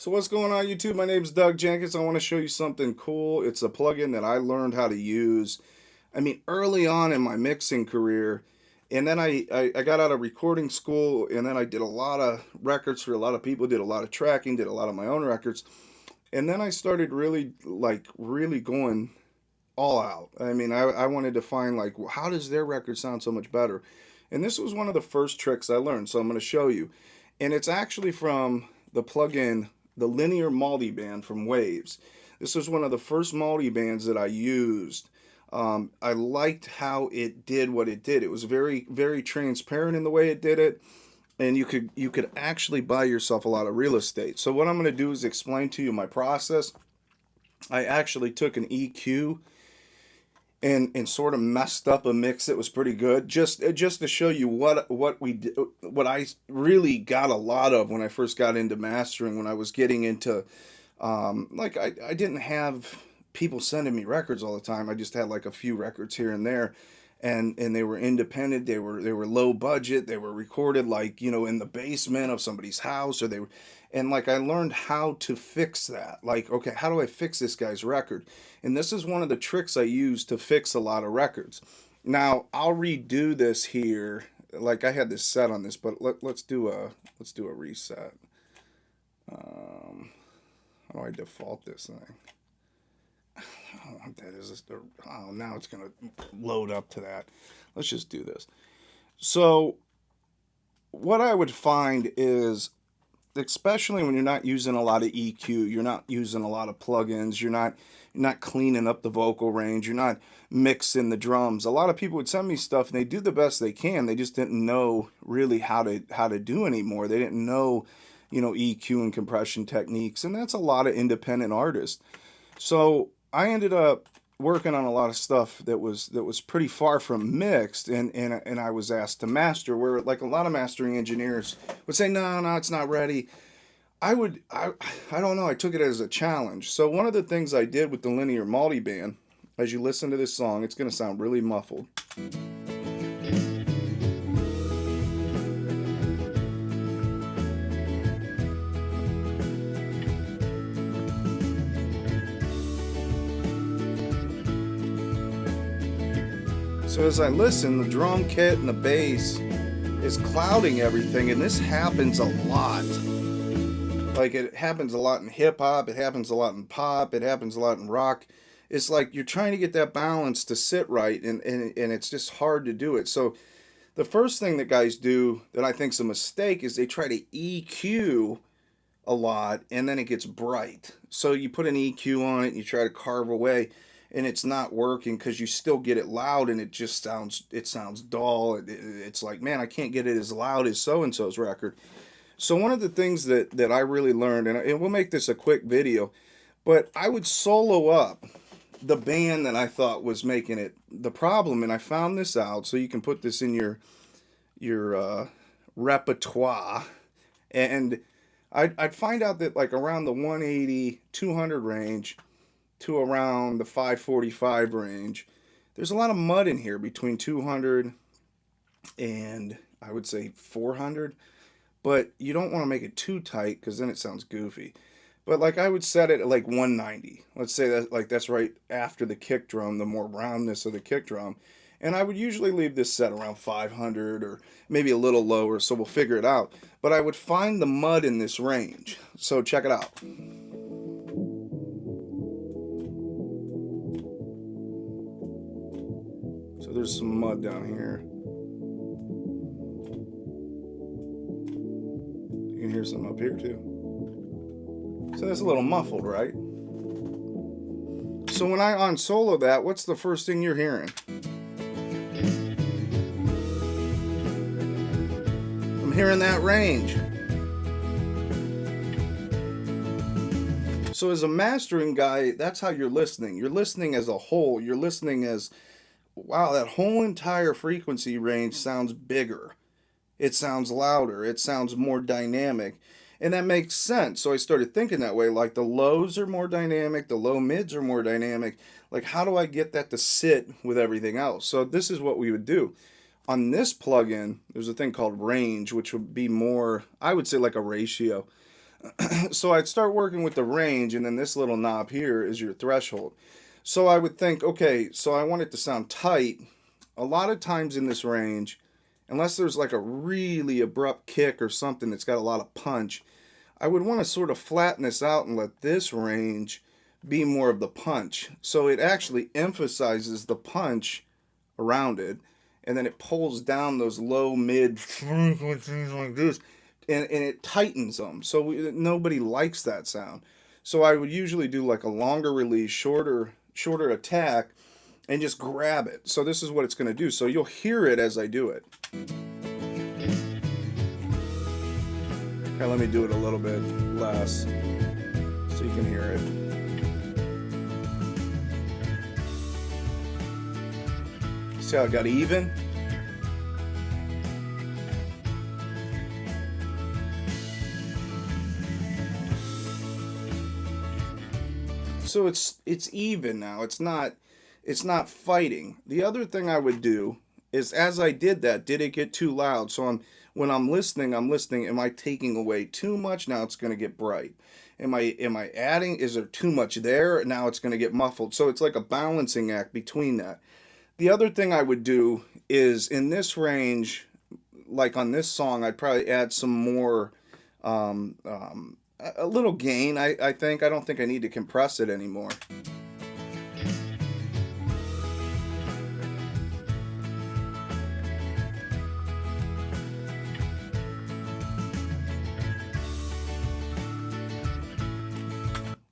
So what's going on YouTube? My name's Doug Jenkins. I want to show you something cool. It's a plugin that I learned how to use. I mean, early on in my mixing career, and then I got out of recording school, and then I did a lot of records for a lot of people, did a lot of tracking, did a lot of my own records, and then I started really going all out. I mean, I wanted to find like, how does their record sound so much better? And this was one of the first tricks I learned, so I'm going to show you. And it's actually from the plugin, the linear multiband from Waves. This was one of the first multibands that I used. I liked how it did what it did. It was very transparent in the way it did it, and you could actually buy yourself a lot of real estate. So what I'm going to do is explain to you my process. I actually took an EQ and sort of messed up a mix that was pretty good, just to show you what we did, what I really got a lot of when I first got into mastering. When I was getting into like I didn't have people sending me records all the time. I just had like a few records here and there, and they were independent. They were low budget. They were recorded like, you know, in the basement of somebody's house, or they were, and like I learned how to fix that. Like, okay, how do I fix this guy's record? And this is one of the tricks I use to fix a lot of records. Now I'll redo this here. Like I had this set on this, but let's do a reset. How do I default this thing? I don't want that. Is this the, oh, now it's gonna load up to that. Let's just do this. So what I would find is, especially when you're not using a lot of EQ, you're not using a lot of plugins, you're not cleaning up the vocal range, you're not mixing the drums. A lot of people would send me stuff and they do the best they can. They just didn't know really how to do anymore. They didn't know, you know, EQ and compression techniques, and that's a lot of independent artists. So I ended up working on a lot of stuff that was pretty far from mixed, and I was asked to master, where like a lot of mastering engineers would say, no, it's not ready. I don't know, I took it as a challenge. So one of the things I did with the linear multiband, as you listen to this song, it's going to sound really muffled. So as I listen, the drum kit and the bass is clouding everything, and this happens a lot. Like, it happens a lot in hip hop, it happens a lot in pop, it happens a lot in rock. It's like you're trying to get that balance to sit right, and it's just hard to do it. So the first thing that guys do that I think is a mistake is they try to EQ a lot, and then it gets bright. So you put an EQ on it and you try to carve away, and it's not working because you still get it loud, and it sounds dull. It's like, man, I can't get it as loud as so and so's record. So one of the things that I really learned, and we'll make this a quick video, but I would solo up the band that I thought was making it the problem, and I found this out. So you can put this in your repertoire, and I'd find out that like around the 180, 200 range to around the 545 range, there's a lot of mud in here between 200 and I would say 400, but you don't want to make it too tight because then it sounds goofy. But like I would set it at like 190. Let's say that like that's right after the kick drum, the more roundness of the kick drum. And I would usually leave this set around 500 or maybe a little lower, so we'll figure it out. But I would find the mud in this range. So check it out. So there's some mud down here. You can hear some up here too. So that's a little muffled, right? So when I unsolo that, what's the first thing you're hearing? I'm hearing that range. So as a mastering guy, that's how you're listening. You're listening as a whole. You're listening as, wow, that whole entire frequency range sounds bigger. It sounds louder. It sounds more dynamic. And that makes sense. So I started thinking that way. Like the lows are more dynamic. The low mids are more dynamic. Like, how do I get that to sit with everything else? So this is what we would do. On this plugin, there's a thing called range, which would be more, I would say, like a ratio. So I'd start working with the range, and then this little knob here is your threshold. So I would think, okay, so I want it to sound tight. A lot of times in this range, unless there's like a really abrupt kick or something that's got a lot of punch, I would want to sort of flatten this out and let this range be more of the punch. So it actually emphasizes the punch around it, and then it pulls down those low mid frequencies like this, and it tightens them. So nobody likes that sound. So I would usually do like a longer release, shorter attack, and just grab it. So this is what it's going to do. So you'll hear it as I do it. Okay, let me do it a little bit less so you can hear it. See how it got even? So it's even now. It's not fighting. The other thing I would do is, as I did that, did it get too loud? So when I'm listening, am I taking away too much? Now it's going to get bright. Am I adding? Is there too much there? Now it's going to get muffled. So it's like a balancing act between that. The other thing I would do is, in this range, like on this song, I'd probably add some more, a little gain. I think. I don't think I need to compress it anymore.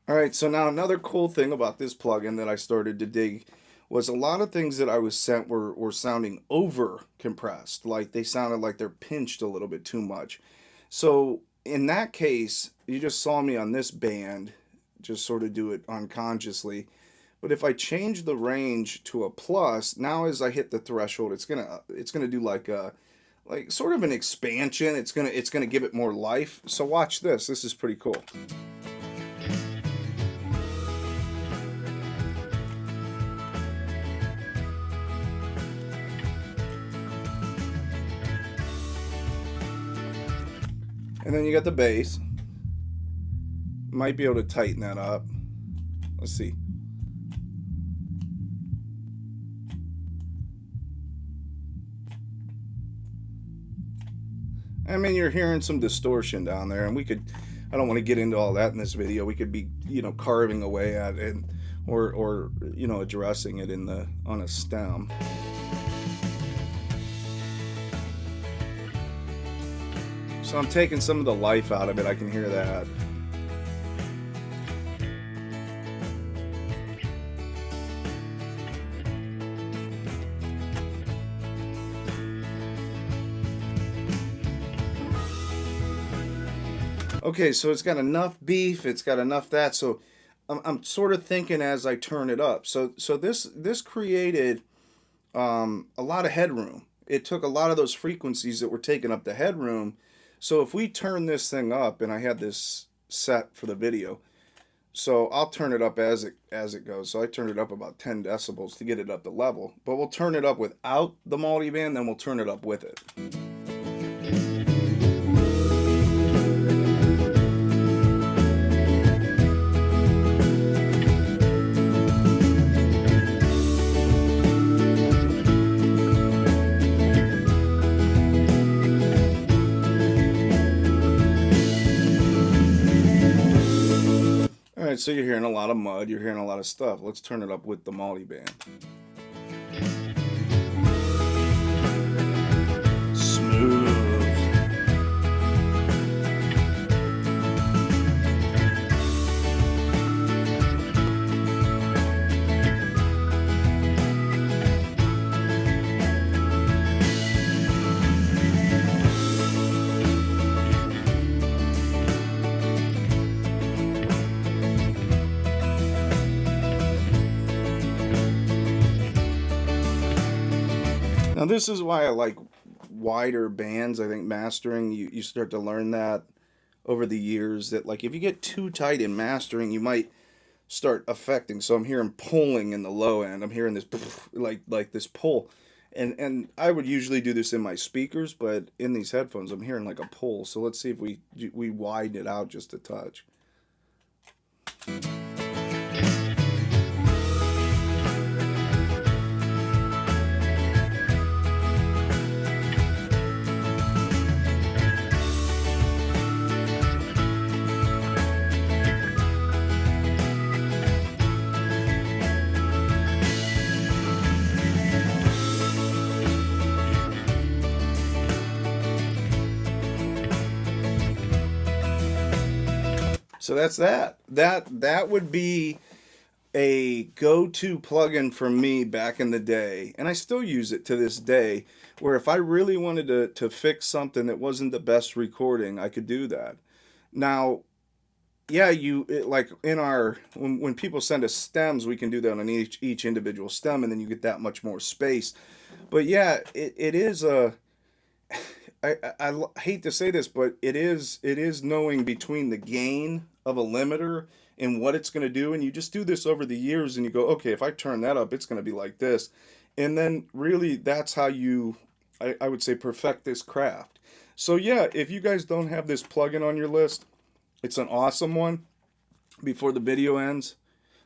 All right, so now another cool thing about this plugin that I started to dig was a lot of things that I was sent were sounding over compressed, like they sounded like they're pinched a little bit too much. So in that case, you just saw me on this band just sort of do it unconsciously. But if I change the range to a plus, now as I hit the threshold, it's gonna do like sort of an expansion. It's gonna give it more life. So watch this. This is pretty cool. And then you got the bass. Might be able to tighten that up. Let's see. I mean, you're hearing some distortion down there, and I don't want to get into all that in this video. We could be, carving away at it, or addressing it on a stem. So I'm taking some of the life out of it. I can hear that. Okay, so it's got enough beef, it's got enough that, so I'm sort of thinking as I turn it up. So this created a lot of headroom. It took a lot of those frequencies that were taking up the headroom. So if we turn this thing up, and I had this set for the video, so I'll turn it up as it goes. So I turned it up about 10 decibels to get it up to level, but we'll turn it up without the multiband, then we'll turn it up with it. Alright, so you're hearing a lot of mud, you're hearing a lot of stuff. Let's turn it up with the multiband. Smooth. Now this is why I like wider bands. I think mastering, you start to learn that over the years, that like if you get too tight in mastering, you might start affecting. So I'm hearing pulling in the low end. I'm hearing this like this pull. And I would usually do this in my speakers, but in these headphones, I'm hearing like a pull. So let's see if we widen it out just a touch. So that's that. That would be a go-to plugin for me back in the day, and I still use it to this day, where if I really wanted to fix something that wasn't the best recording, I could do that. Now, yeah, like in our when people send us stems, we can do that on each individual stem, and then you get that much more space. But yeah, it is a I hate to say this, but it is knowing between the gain of a limiter and what it's going to do, and you just do this over the years, and you go, okay, if I turn that up, it's going to be like this, and then really that's how you, I would say, perfect this craft. So yeah, if you guys don't have this plugin on your list, it's an awesome one. Before the video ends,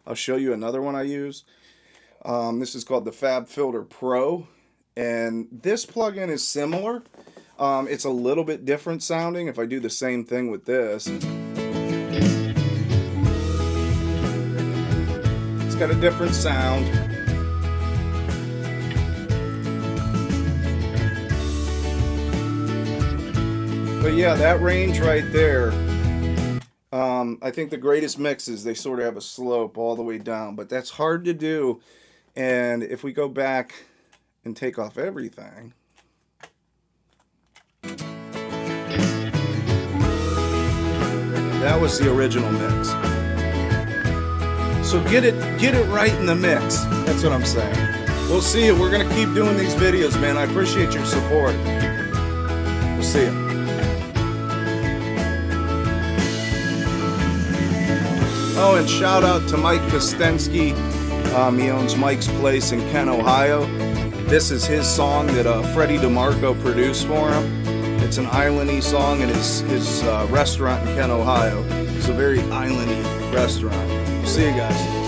I'll show you another one I use. This is called the Fab Filter Pro, and this plugin is similar. It's a little bit different sounding if I do the same thing with this. It's got a different sound. But yeah, that range right there, I think the greatest mixes, they sort of have a slope all the way down, but that's hard to do. And if we go back and take off everything, that was the original mix. So get it right in the mix. That's what I'm saying. We'll see you. We're gonna keep doing these videos, man. I appreciate your support. We'll see you. Oh, and shout out to Mike Kostensky. He owns Mike's Place in Kent, Ohio. This is his song that Freddie DeMarco produced for him. It's an island-y song in his restaurant in Kent, Ohio. It's a very island-y restaurant. See you guys.